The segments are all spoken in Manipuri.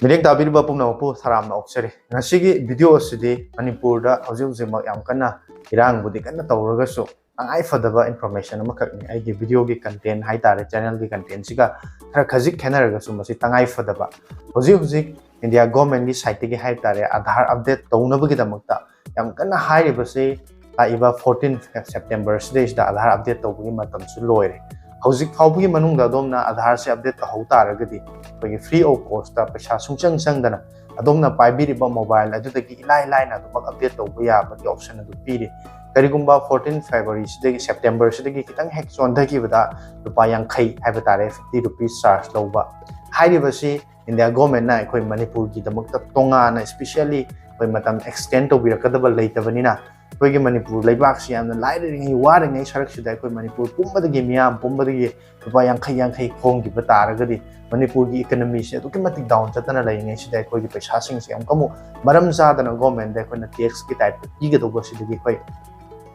Miling tabiriba pumnapu saramna oksere ngasigi video asidi Manipurda hauzik yam kana irang budi kana tawragasu tangai fadaba information amakakni aigi video gi content haitare channel gi content siga khara khazik khenaragasu masi tangai fadaba hauzik India government gi site gi haitare Aadhaar update tawnabagi damakta yam kana hairibase laiba 14 September stage da Aadhaar update tawbagi matam su loire hauzik phawbagi manungda domna Aadhaar se update tahau taragadi free of cost ta paisa sungchang sangdana adomna paibiriba mobile adudagi ilai na dumak update tawba yabagi option adu piri karigumba 14 February sidagi September sidagi kitang hek chondagi bada rupa yang khai haiba tare 50 rupees charge lawba hairibasi India government na ekoi Manipur gi damakta tonga na especially koi matam extend to birakadaba leitabanina koi Manipur leibak si amna lairingi waringi sarak sida koi Manipur pumbadagi miyam pumbadagi rupa yang khai khong gi bataragadi Manipur gi economy se to matik down chatana laingi sida koi gi paisa sing se am kamu maram sadana government da koi na tax ki type gi ga dogo sidagi koi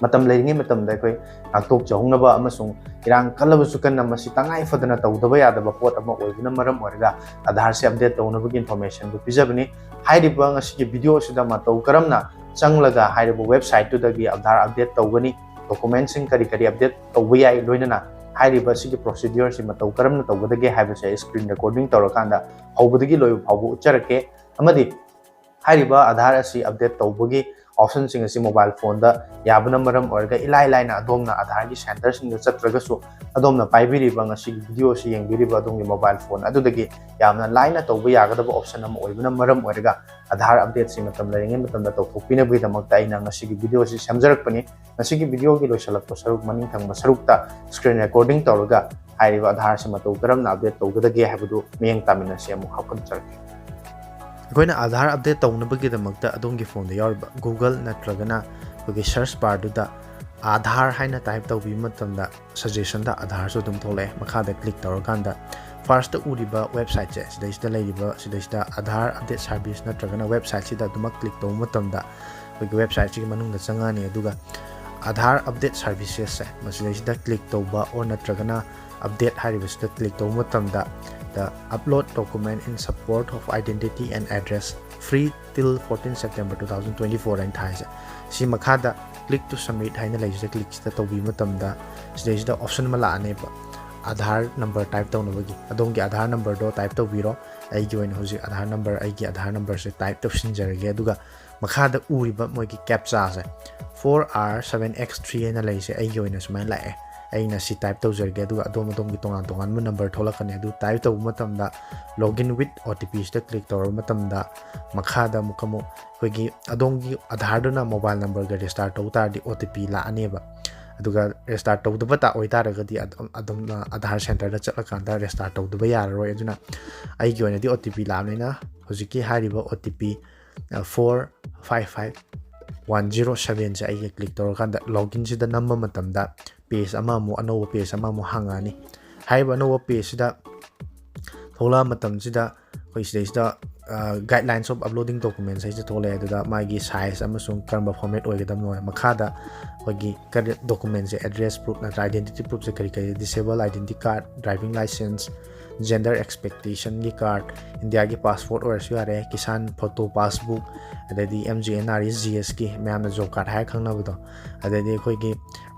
matam lairingi matam da koi aktok chahungnaba amasung irang kalabasu kanna masi tangai fadana tawdaba yadaba pot ama oibuna maram orga Aadhaar se update tawnabagi information bu pijabni hairiba ngasi gi video sida ma taw karamna changlaga hairiba website tu dagi Aadhaar update tawgani documents sing kari update tawba yai loinana hairiba sigi procedure si mataw karamna tawgadagi haibase screen recording tawrakanda hawbadagi loy phawbu ucharake amadi hairiba Aadhaar asi update tawbagi option sing asi mobile phone da yabana maram orga ilai na adomna Aadhaar gi center sing da chatragasu adomna paibiriba ngasi video si yengbiriba adongi mobile phone adudagi yamna line tawba yagadaba option am oibuna maram orga Aadhaar update si matam laringi matam da tawthokpina bi damakta ina ngasi video si samjarakpani ngasi video gi loisalakpa saruk maning thangba sarukta screen recording tawraga hairiba Aadhaar si mataw karamna update tawgadagi haibudu miyeng tamina si amu hakam charke Going Aadhaar update tawnabagi damakta adongi phone da yarba Google natragana kogi search bar da Aadhaar haina type tawbi matamda suggestion da Aadhaar so dum thole makha da click tawrakanda first da uriba website che sidaista leiriba sidaista Aadhaar update service natragana website sida dumak click taw matamda kogi website chi manungda changani aduga Aadhaar update services se masidaista click tawba or natragana update hairibasida click taw matamda the upload document in support of identity and address free till 14 September 2024 and thai si makhada click to submit haina leise click sta tobi matamda stage da option mala ane ba Aadhaar number type tawnabagi adongi Aadhaar number do type tawbiro ai gi oin hoji Aadhaar number ai gi Aadhaar number se type to sinjarage aduga makhada uriba moigi captcha se 4R7X3 na leise ai gi oin sumai lae aina si type tawjarge aduga adom gi tongan mu number tholakane adu type taw matamda login with OTP sta click tawra matamda makhada mukamu koigi adongi Aadhaar dona mobile number ga restart taw tardi OTP la aneba aduga restart taw daba ta oitaragadi adom Aadhaar center da chatlakanda restart taw daba yararoi aduna ai gi oina di OTP la amina hojiki hariba OTP 455107 se ai click tawrakanda login sida number matamda page ama mo anouba page ama mo hangani haiba anouba page da thola matam sida koi sida guidelines of uploading documents sai thole da magi size amasung karamba format oigadam no makhada kogi documents address proof na identity proof se kari disable identity card driving license gender expectation gi card India gi passport or yare kisan photo passbook adadi MGNRE GS ki mayamna job card hai khangna budo adadi koi gi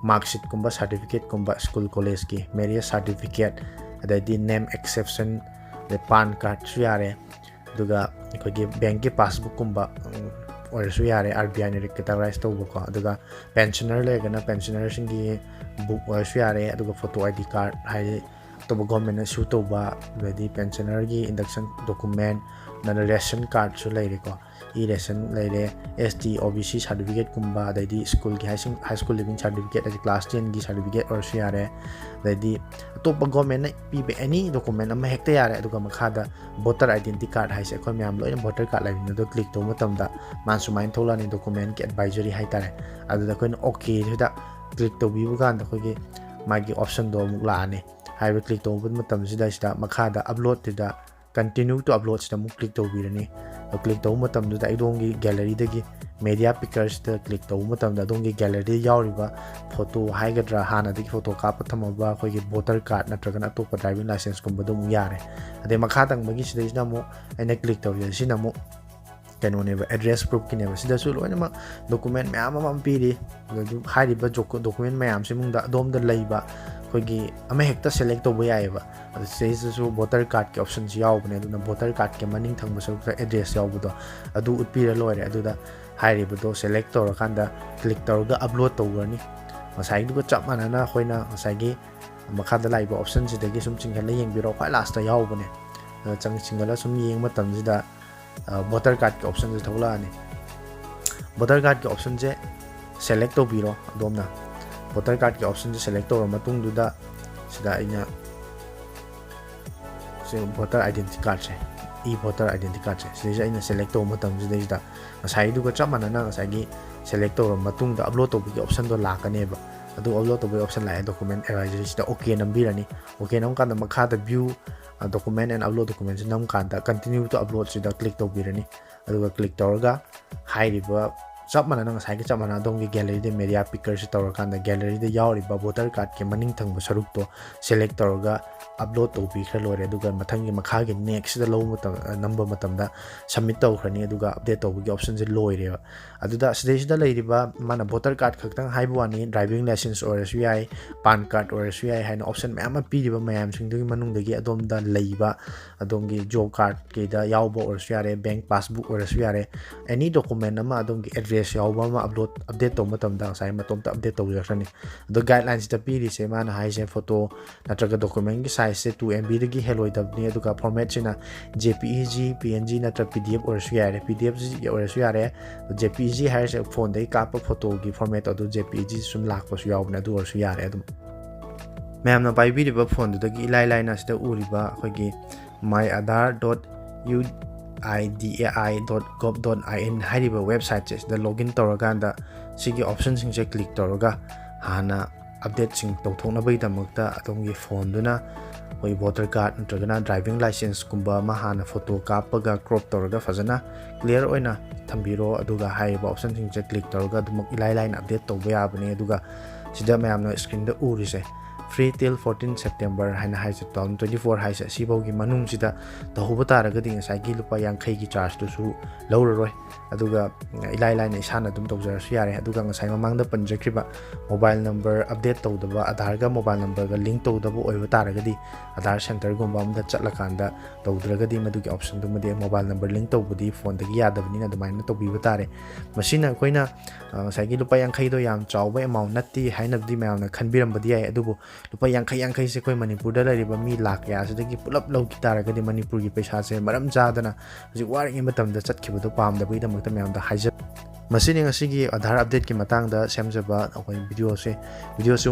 marksheet kumba certificate kumba school college ki marriage certificate adadi name exception the pan card yare duga koi gi bank ki passbook kumba or yare RBI ni categorize to ko duga pensioner le gana pensioner singi book or yare duga photo ID card hai to government issue to ba ready pensioner gi induction document na ration card su leire ko ration leire ST OBC certificate kumba dai school gi high school living certificate as class 10 gi certificate or yare dai to government na pi any document ama hekta yare aduga makhada voter identity card hai se ko myam loina voter card lai na do click to matamda mansu main thola ni document ki advisory hai tare adu da ko okay da click to bi bugan da ko gi magi option do mukla ane haiba click to but matam sida makhada upload da continue to upload sida mu click to birani click tꯧba matamda adongi gallery dagi media pickers da click tꯧba matamda adongi gallery yauriba photo haigadra hana dagi photo kapa thamaba khoi voter card natraga atopa driving license kumba dum yare ade makha tang bagi sidai mo aina click tawri sina mo kanone address proof kine sida su loina document mayam am piri hariba document mayam simungda domda leiba khogi ama hekta select to boyaiba says su voter card ke options yaubne aduna voter card ke maning thangba su address yaubudo adu utpira loire aduda hariba do select to kanda click tawga upload tawrani masai du chap manana khoina masai gi makha da laiba options sidagi sum chinghala yengbiro khwai last ta yaubne chinghala sum yeng matam sida voter card ke option je thola ni voter card ke option je select to biro domna voter card ke option je select to matung duda sida ina se voter identity card je voter identity card je sida ina select to matam sida masai du ko chamana na masai gi select to matung da upload to bi option do lakane ba adu upload to bi option la document advisory sida okay nambirani okay nam kan makha da view document and upload documents nam kanda continue to upload sida click to birani aduga click tawraga hairiba chap mana nang sai ke chap mana dongi gallery de media picker si tawra kanda gallery de yauriba voter card ke maning thangba saruk to select tawraga upload to bi khra lore aduga mathangi makha ge next da low matam number matam da submit to khrani aduga update to gi option je loire aduda sida leiriba mana voter card khaktang haibwani driving license or SBI pan card or SBI haina option mayam piriba mayam singdugi manung dagi adom da leiba adongi job card ke da yauba or SBI bank passbook or SBI any document ama adongi address yauba ma update to matam da sai matom ta update to yakrani the guidelines da piri se mana hai se photo natraga document gi size se 2 MB dagi heloidabni aduga format sina JPEG PNG natra PDF or SBI PDF or SBI JPEG hai se phone dai kapa photo gi format adu JPEG sum lakpa su yaubna du or SBI adum mayamna paibiriba phone dagi ilai laina sida uriba khogi myAadhaar.udai.gov.in hariba website che da login tawraganda sigi option sing che click tawraga hana update sing tawthokna bai damakta atomgi phone duna hoi voter card natragana driving license kumba ma hana photo kapaga crop tawraga fazana clear oina thambiro aduga haiba option sing che click tawraga dumak ilai line update tawba yabane aduga sida mayamna screen da urise free till 14 September haina haise 2024 haise sibaugi manung sida tahoba taragadi ngasai gi lupa yankhai gi charge to su lawroi aduga ilai line isana dum tawjar su yare aduga ngasai mamangda panjakriba mobile number update tawdaba Aadhaar ga mobile number ga link tawdaba oiba taragadi Aadhaar center gumba amda chatlakanda tawdragadi madugi option dumade mobile number link tawbudi phone dagi yadabni na dumaina tawbiba tare masina koina ngasai gi lupa yankhai do yam chawba amount natti hainabdi mayamna khanbirambadi ai adubu lupa yankhai se koi Manipur da lariba mi lakh ya sidagi pulap lau ki taragadi Manipur gi paisa se maram jadana ji waring matam da chatkhibudu pamda bai da makta mayam da haija masini ngasigi Aadhaar update ki matang da semjaba akoi video se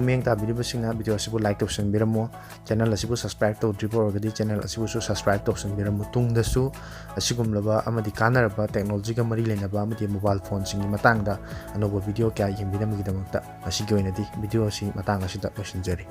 meng ta video singa video sibu like to sing biramo channel asibu subscribe to dribor gadi channel asibu su subscribe to sing biramo tung da su asigum laba amadi kanaraba technology ga mari lena ba amadi mobile phone singi matang da anoba video kya yeng binam gi da makta asigi oina di video si matang asida question jari